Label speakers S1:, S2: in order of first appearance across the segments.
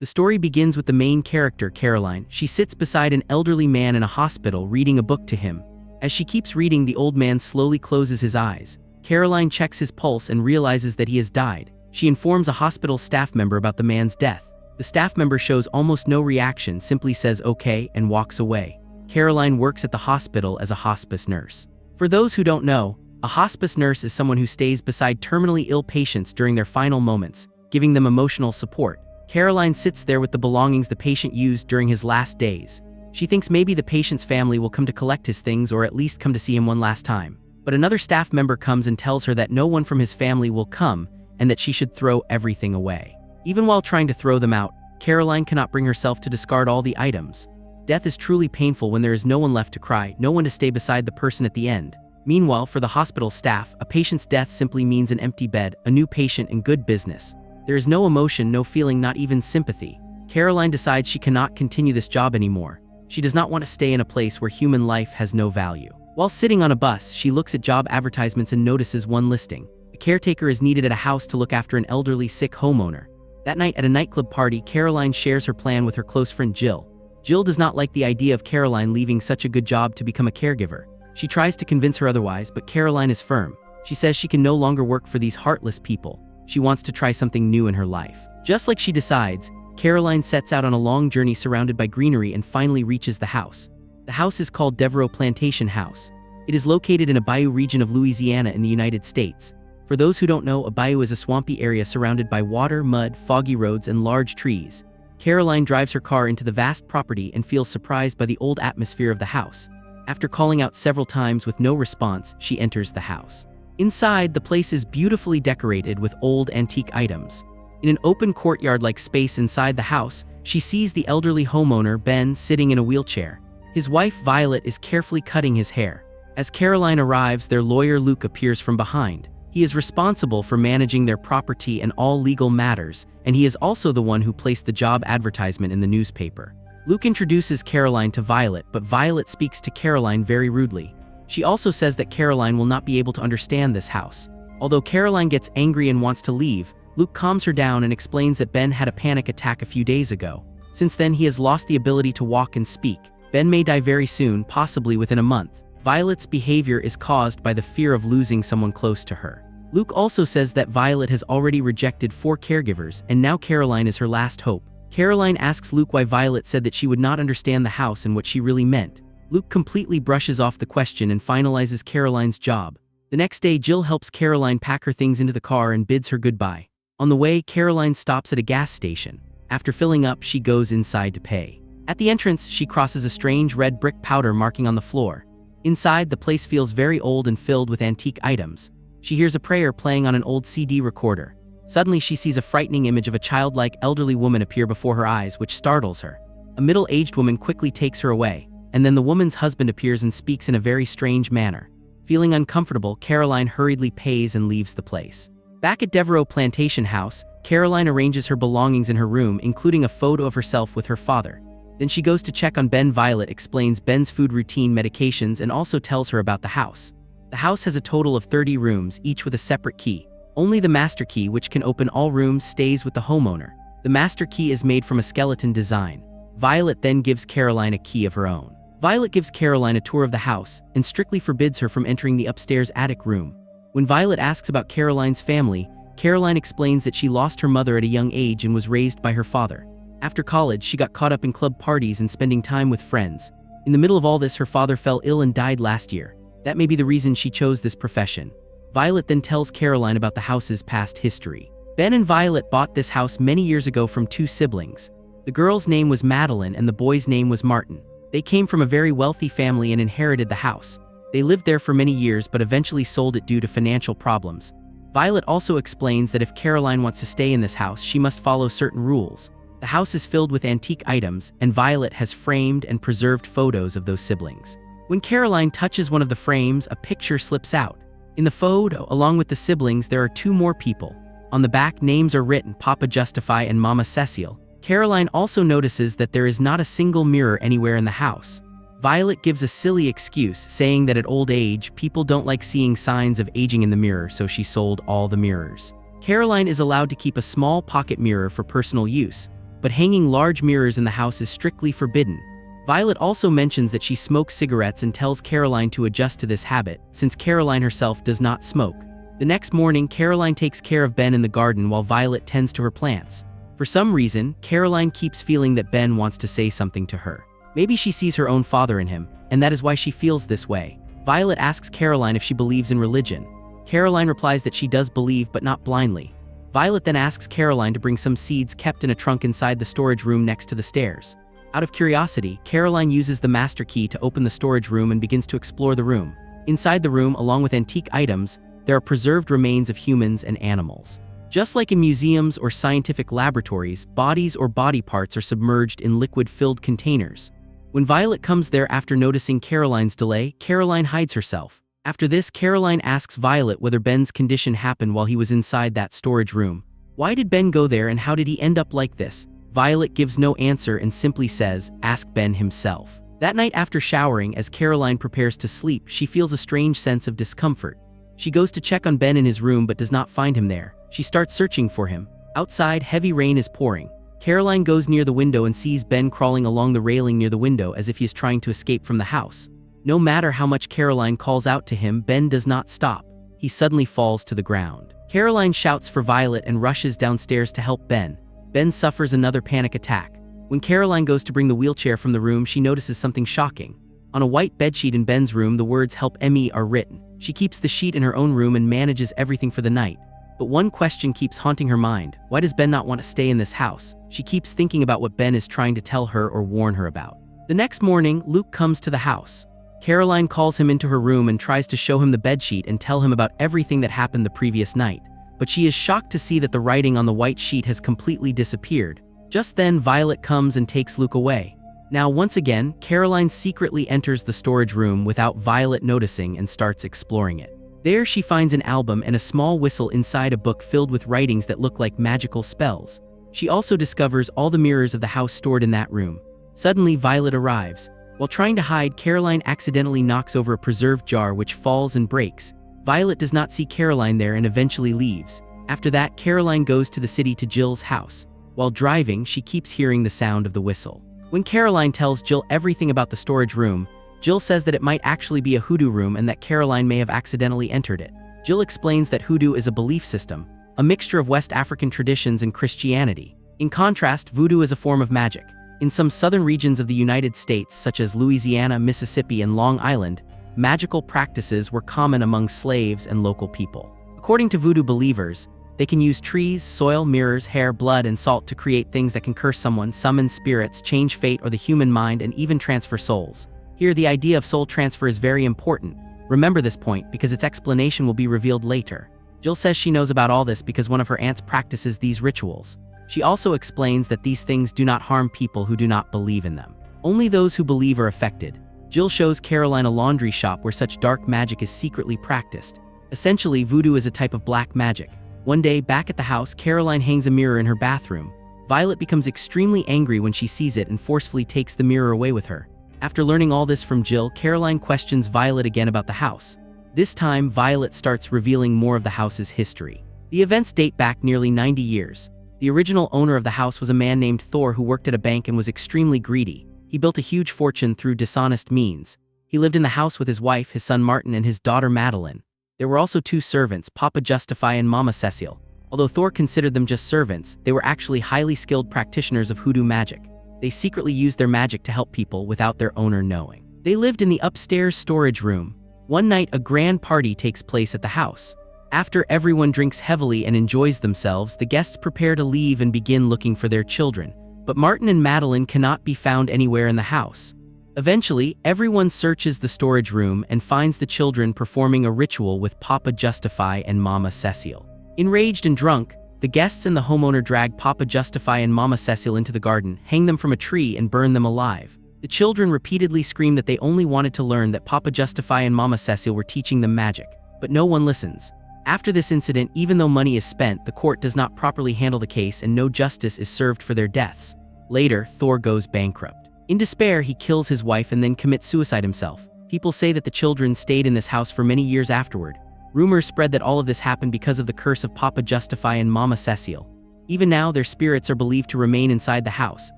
S1: The story begins with the main character, Caroline. She sits beside an elderly man in a hospital reading a book to him. As she keeps reading, the old man slowly closes his eyes. Caroline checks his pulse and realizes that he has died. She informs a hospital staff member about the man's death. The staff member shows almost no reaction, simply says okay and walks away. Caroline works at the hospital as a hospice nurse. For those who don't know, a hospice nurse is someone who stays beside terminally ill patients during their final moments, giving them emotional support. Caroline sits there with the belongings the patient used during his last days. She thinks maybe the patient's family will come to collect his things or at least come to see him one last time. But another staff member comes and tells her that no one from his family will come and that she should throw everything away. Even while trying to throw them out, Caroline cannot bring herself to discard all the items. Death is truly painful when there is no one left to cry, no one to stay beside the person at the end. Meanwhile, for the hospital staff, a patient's death simply means an empty bed, a new patient, and good business. There is no emotion, no feeling, not even sympathy. Caroline decides she cannot continue this job anymore. She does not want to stay in a place where human life has no value. While sitting on a bus, she looks at job advertisements and notices one listing. A caretaker is needed at a house to look after an elderly, sick homeowner. That night at a nightclub party, Caroline shares her plan with her close friend Jill. Jill does not like the idea of Caroline leaving such a good job to become a caregiver. She tries to convince her otherwise, but Caroline is firm. She says she can no longer work for these heartless people. She wants to try something new in her life. Just like she decides, Caroline sets out on a long journey surrounded by greenery and finally reaches the house. The house is called Devereaux Plantation House. It is located in a bayou region of Louisiana in the United States. For those who don't know, a bayou is a swampy area surrounded by water, mud, foggy roads, and large trees. Caroline drives her car into the vast property and feels surprised by the old atmosphere of the house. After calling out several times with no response, she enters the house. Inside, the place is beautifully decorated with old antique items. In an open courtyard-like space inside the house, she sees the elderly homeowner, Ben, sitting in a wheelchair. His wife, Violet, is carefully cutting his hair. As Caroline arrives, their lawyer, Luke, appears from behind. He is responsible for managing their property and all legal matters, and he is also the one who placed the job advertisement in the newspaper. Luke introduces Caroline to Violet, but Violet speaks to Caroline very rudely. She also says that Caroline will not be able to understand this house. Although Caroline gets angry and wants to leave, Luke calms her down and explains that Ben had a panic attack a few days ago. Since then, he has lost the ability to walk and speak. Ben may die very soon, possibly within a month. Violet's behavior is caused by the fear of losing someone close to her. Luke also says that Violet has already rejected 4 caregivers, and now Caroline is her last hope. Caroline asks Luke why Violet said that she would not understand the house and what she really meant. Luke completely brushes off the question and finalizes Caroline's job. The next day, Jill helps Caroline pack her things into the car and bids her goodbye. On the way, Caroline stops at a gas station. After filling up, she goes inside to pay. At the entrance, she crosses a strange red brick powder marking on the floor. Inside, the place feels very old and filled with antique items. She hears a prayer playing on an old CD recorder. Suddenly, she sees a frightening image of a childlike elderly woman appear before her eyes, which startles her. A middle-aged woman quickly takes her away, and then the woman's husband appears and speaks in a very strange manner. Feeling uncomfortable, Caroline hurriedly pays and leaves the place. Back at Devereaux Plantation House, Caroline arranges her belongings in her room, including a photo of herself with her father. Then she goes to check on Ben. Violet explains Ben's food routine, medications, and also tells her about the house. The house has a total of 30 rooms, each with a separate key. Only the master key, which can open all rooms, stays with the homeowner. The master key is made from a skeleton design. Violet then gives Caroline a key of her own. Violet gives Caroline a tour of the house and strictly forbids her from entering the upstairs attic room. When Violet asks about Caroline's family, Caroline explains that she lost her mother at a young age and was raised by her father. After college, she got caught up in club parties and spending time with friends. In the middle of all this, her father fell ill and died last year. That may be the reason she chose this profession. Violet then tells Caroline about the house's past history. Ben and Violet bought this house many years ago from 2 siblings. The girl's name was Madeline and the boy's name was Martin. They came from a very wealthy family and inherited the house. They lived there for many years but eventually sold it due to financial problems. Violet also explains that if Caroline wants to stay in this house, she must follow certain rules. The house is filled with antique items, and Violet has framed and preserved photos of those siblings. When Caroline touches one of the frames, a picture slips out. In the photo, along with the siblings, there are 2 more people. On the back, names are written: Papa Justify and Mama Cecile. Caroline also notices that there is not a single mirror anywhere in the house. Violet gives a silly excuse, saying that at old age, people don't like seeing signs of aging in the mirror, so she sold all the mirrors. Caroline is allowed to keep a small pocket mirror for personal use. but hanging large mirrors in the house is strictly forbidden. Violet also mentions that she smokes cigarettes and tells Caroline to adjust to this habit, since Caroline herself does not smoke. The next morning, Caroline takes care of Ben in the garden while Violet tends to her plants. For some reason, Caroline keeps feeling that Ben wants to say something to her. Maybe she sees her own father in him, and that is why she feels this way. Violet asks Caroline if she believes in religion. Caroline replies that she does believe, but not blindly. Violet then asks Caroline to bring some seeds kept in a trunk inside the storage room next to the stairs. Out of curiosity, Caroline uses the master key to open the storage room and begins to explore the room. Inside the room, along with antique items, there are preserved remains of humans and animals. Just like in museums or scientific laboratories, bodies or body parts are submerged in liquid-filled containers. When Violet comes there after noticing Caroline's delay, Caroline hides herself. After this, Caroline asks Violet whether Ben's condition happened while he was inside that storage room. Why did Ben go there and how did he end up like this? Violet gives no answer and simply says, "Ask Ben himself." That night after showering, as Caroline prepares to sleep, she feels a strange sense of discomfort. She goes to check on Ben in his room but does not find him there. She starts searching for him. Outside, heavy rain is pouring. Caroline goes near the window and sees Ben crawling along the railing near the window as if he is trying to escape from the house. No matter how much Caroline calls out to him, Ben does not stop. He suddenly falls to the ground. Caroline shouts for Violet and rushes downstairs to help Ben. Ben suffers another panic attack. When Caroline goes to bring the wheelchair from the room, she notices something shocking. On a white bedsheet in Ben's room, the words "Help Me" are written. She keeps the sheet in her own room and manages everything for the night. But one question keeps haunting her mind. Why does Ben not want to stay in this house? She keeps thinking about what Ben is trying to tell her or warn her about. The next morning, Luke comes to the house. Caroline calls him into her room and tries to show him the bedsheet and tell him about everything that happened the previous night. But she is shocked to see that the writing on the white sheet has completely disappeared. Just then, Violet comes and takes Luke away. Now, once again, Caroline secretly enters the storage room without Violet noticing and starts exploring it. There she finds an album and a small whistle inside a book filled with writings that look like magical spells. She also discovers all the mirrors of the house stored in that room. Suddenly, Violet arrives. While trying to hide, Caroline accidentally knocks over a preserved jar which falls and breaks. Violet does not see Caroline there and eventually leaves. After that, Caroline goes to the city to Jill's house. While driving, she keeps hearing the sound of the whistle. When Caroline tells Jill everything about the storage room, Jill says that it might actually be a hoodoo room and that Caroline may have accidentally entered it. Jill explains that hoodoo is a belief system, a mixture of West African traditions and Christianity. In contrast, voodoo is a form of magic. In some southern regions of the United States, such as Louisiana, Mississippi, and Long Island, magical practices were common among slaves and local people. According to voodoo believers, they can use trees, soil, mirrors, hair, blood, and salt to create things that can curse someone, summon spirits, change fate or the human mind, and even transfer souls. Here, the idea of soul transfer is very important. Remember this point because its explanation will be revealed later. Jill says she knows about all this because one of her aunts practices these rituals. She also explains that these things do not harm people who do not believe in them. Only those who believe are affected. Jill shows Caroline a laundry shop where such dark magic is secretly practiced. Essentially, voodoo is a type of black magic. One day, back at the house, Caroline hangs a mirror in her bathroom. Violet becomes extremely angry when she sees it and forcefully takes the mirror away with her. After learning all this from Jill, Caroline questions Violet again about the house. This time, Violet starts revealing more of the house's history. The events date back nearly 90 years. The original owner of the house was a man named Thor who worked at a bank and was extremely greedy. He built a huge fortune through dishonest means. He lived in the house with his wife, his son Martin, and his daughter Madeline. There were also two servants, Papa Justify and Mama Cecile. Although Thor considered them just servants, they were actually highly skilled practitioners of hoodoo magic. They secretly used their magic to help people without their owner knowing. They lived in the upstairs storage room. One night, a grand party takes place at the house. After everyone drinks heavily and enjoys themselves, the guests prepare to leave and begin looking for their children. But Martin and Madeline cannot be found anywhere in the house. Eventually, everyone searches the storage room and finds the children performing a ritual with Papa Justify and Mama Cecile. Enraged and drunk, the guests and the homeowner drag Papa Justify and Mama Cecile into the garden, hang them from a tree, and burn them alive. The children repeatedly scream that they only wanted to learn that Papa Justify and Mama Cecile were teaching them magic, but no one listens. After this incident, even though money is spent, the court does not properly handle the case and no justice is served for their deaths. Later, Thor goes bankrupt. In despair, he kills his wife and then commits suicide himself. People say that the children stayed in this house for many years afterward. Rumors spread that all of this happened because of the curse of Papa Justify and Mama Cecile. Even now, their spirits are believed to remain inside the house,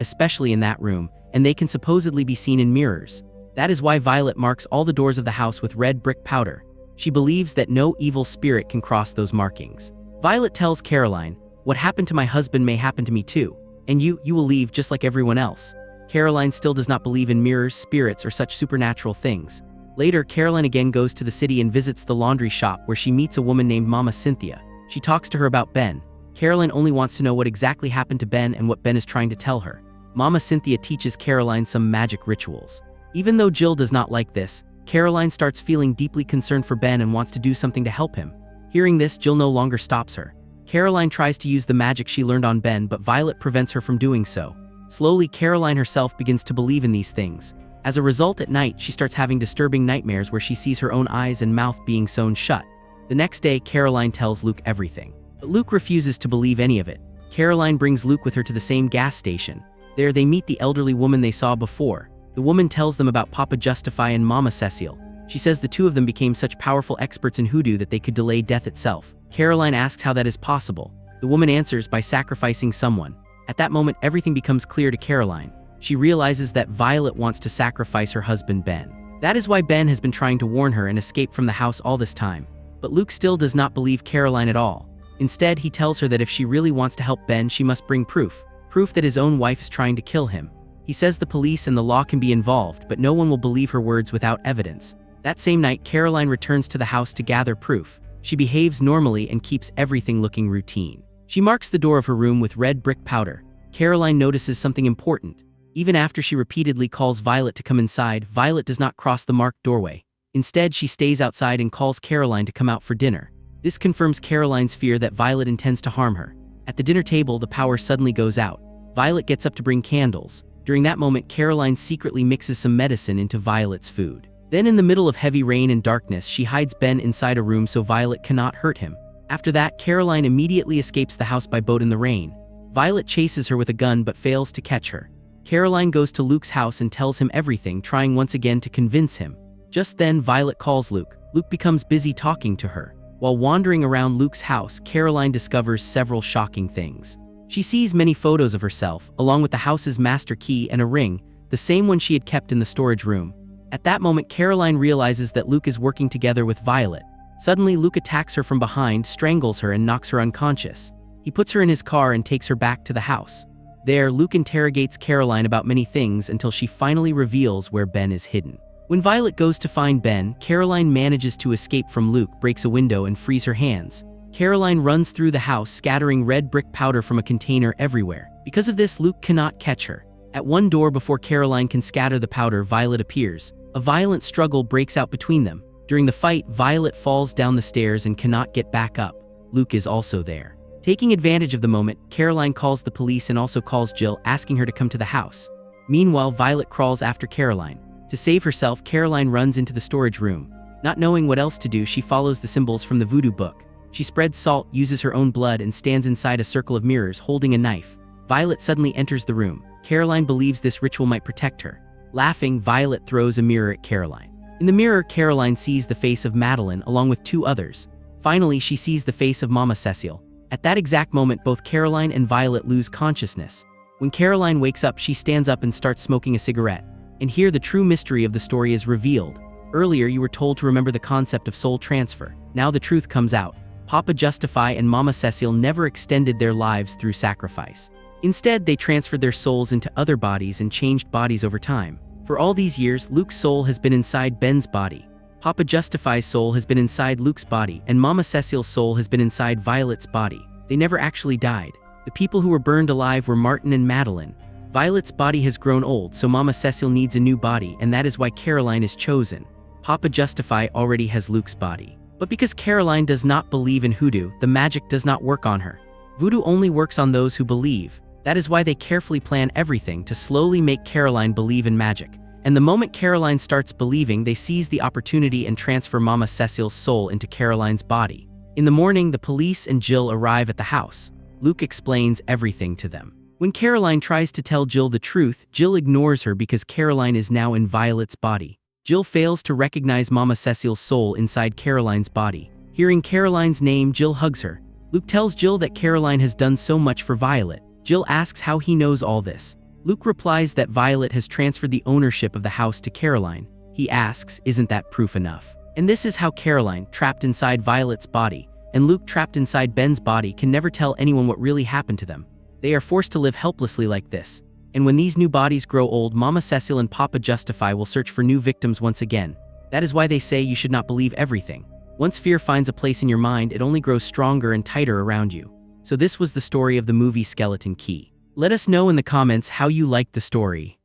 S1: especially in that room, and they can supposedly be seen in mirrors. That is why Violet marks all the doors of the house with red brick powder. She believes that no evil spirit can cross those markings. Violet tells Caroline, "What happened to my husband may happen to me too, and you will leave just like everyone else." Caroline still does not believe in mirrors, spirits, or such supernatural things. Later, Caroline again goes to the city and visits the laundry shop where she meets a woman named Mama Cynthia. She talks to her about Ben. Caroline only wants to know what exactly happened to Ben and what Ben is trying to tell her. Mama Cynthia teaches Caroline some magic rituals. Even though Jill does not like this, Caroline starts feeling deeply concerned for Ben and wants to do something to help him. Hearing this, Jill no longer stops her. Caroline tries to use the magic she learned on Ben, but Violet prevents her from doing so. Slowly, Caroline herself begins to believe in these things. As a result, at night, she starts having disturbing nightmares where she sees her own eyes and mouth being sewn shut. The next day, Caroline tells Luke everything. But Luke refuses to believe any of it. Caroline brings Luke with her to the same gas station. There, they meet the elderly woman they saw before. The woman tells them about Papa Justify and Mama Cecile. She says the two of them became such powerful experts in hoodoo that they could delay death itself. Caroline asks how that is possible. The woman answers by sacrificing someone. At that moment, everything becomes clear to Caroline. She realizes that Violet wants to sacrifice her husband Ben. That is why Ben has been trying to warn her and escape from the house all this time. But Luke still does not believe Caroline at all. Instead, he tells her that if she really wants to help Ben, she must bring proof that his own wife is trying to kill him. He says the police and the law can be involved, but no one will believe her words without evidence. That same night, Caroline returns to the house to gather proof. She behaves normally and keeps everything looking routine. She marks the door of her room with red brick powder. Caroline notices something important. Even after she repeatedly calls Violet to come inside, Violet does not cross the marked doorway. Instead, she stays outside and calls Caroline to come out for dinner. This confirms Caroline's fear that Violet intends to harm her. At the dinner table, the power suddenly goes out. Violet gets up to bring candles. During that moment, Caroline secretly mixes some medicine into Violet's food. Then in the middle of heavy rain and darkness, she hides Ben inside a room so Violet cannot hurt him. After that, Caroline immediately escapes the house by boat in the rain. Violet chases her with a gun but fails to catch her. Caroline goes to Luke's house and tells him everything, trying once again to convince him. Just then, Violet calls Luke. Luke becomes busy talking to her. While wandering around Luke's house, Caroline discovers several shocking things. She sees many photos of herself, along with the house's master key and a ring, the same one she had kept in the storage room. At that moment, Caroline realizes that Luke is working together with Violet. Suddenly, Luke attacks her from behind, strangles her, and knocks her unconscious. He puts her in his car and takes her back to the house. There, Luke interrogates Caroline about many things until she finally reveals where Ben is hidden. When Violet goes to find Ben, Caroline manages to escape from Luke, breaks a window, and frees her hands. Caroline runs through the house, scattering red brick powder from a container everywhere. Because of this, Luke cannot catch her. At one door, before Caroline can scatter the powder, Violet appears. A violent struggle breaks out between them. During the fight, Violet falls down the stairs and cannot get back up. Luke is also there. Taking advantage of the moment, Caroline calls the police and also calls Jill, asking her to come to the house. Meanwhile, Violet crawls after Caroline. To save herself, Caroline runs into the storage room. Not knowing what else to do, she follows the symbols from the voodoo book. She spreads salt, uses her own blood, and stands inside a circle of mirrors holding a knife. Violet suddenly enters the room. Caroline believes this ritual might protect her. Laughing, Violet throws a mirror at Caroline. In the mirror, Caroline sees the face of Madeline along with two others. Finally, she sees the face of Mama Cecile. At that exact moment, both Caroline and Violet lose consciousness. When Caroline wakes up, she stands up and starts smoking a cigarette. And here the true mystery of the story is revealed. Earlier, you were told to remember the concept of soul transfer. Now the truth comes out. Papa Justify and Mama Cecile never extended their lives through sacrifice. Instead, they transferred their souls into other bodies and changed bodies over time. For all these years, Luke's soul has been inside Ben's body. Papa Justify's soul has been inside Luke's body, and Mama Cecile's soul has been inside Violet's body. They never actually died. The people who were burned alive were Martin and Madeline. Violet's body has grown old, so Mama Cecile needs a new body, and that is why Caroline is chosen. Papa Justify already has Luke's body. But because Caroline does not believe in hoodoo, the magic does not work on her. Voodoo only works on those who believe. That is why they carefully plan everything to slowly make Caroline believe in magic. And the moment Caroline starts believing, they seize the opportunity and transfer Mama Cecile's soul into Caroline's body. In the morning, the police and Jill arrive at the house. Luke explains everything to them. When Caroline tries to tell Jill the truth, Jill ignores her because Caroline is now in Violet's body. Jill fails to recognize Mama Cecile's soul inside Caroline's body. Hearing Caroline's name, Jill hugs her. Luke tells Jill that Caroline has done so much for Violet. Jill asks how he knows all this. Luke replies that Violet has transferred the ownership of the house to Caroline. He asks, isn't that proof enough? And this is how Caroline, trapped inside Violet's body, and Luke trapped inside Ben's body, can never tell anyone what really happened to them. They are forced to live helplessly like this. And when these new bodies grow old, Mama Cecil and Papa Justify will search for new victims once again. That is why they say you should not believe everything. Once fear finds a place in your mind, it only grows stronger and tighter around you. So this was the story of the movie Skeleton Key. Let us know in the comments how you liked the story.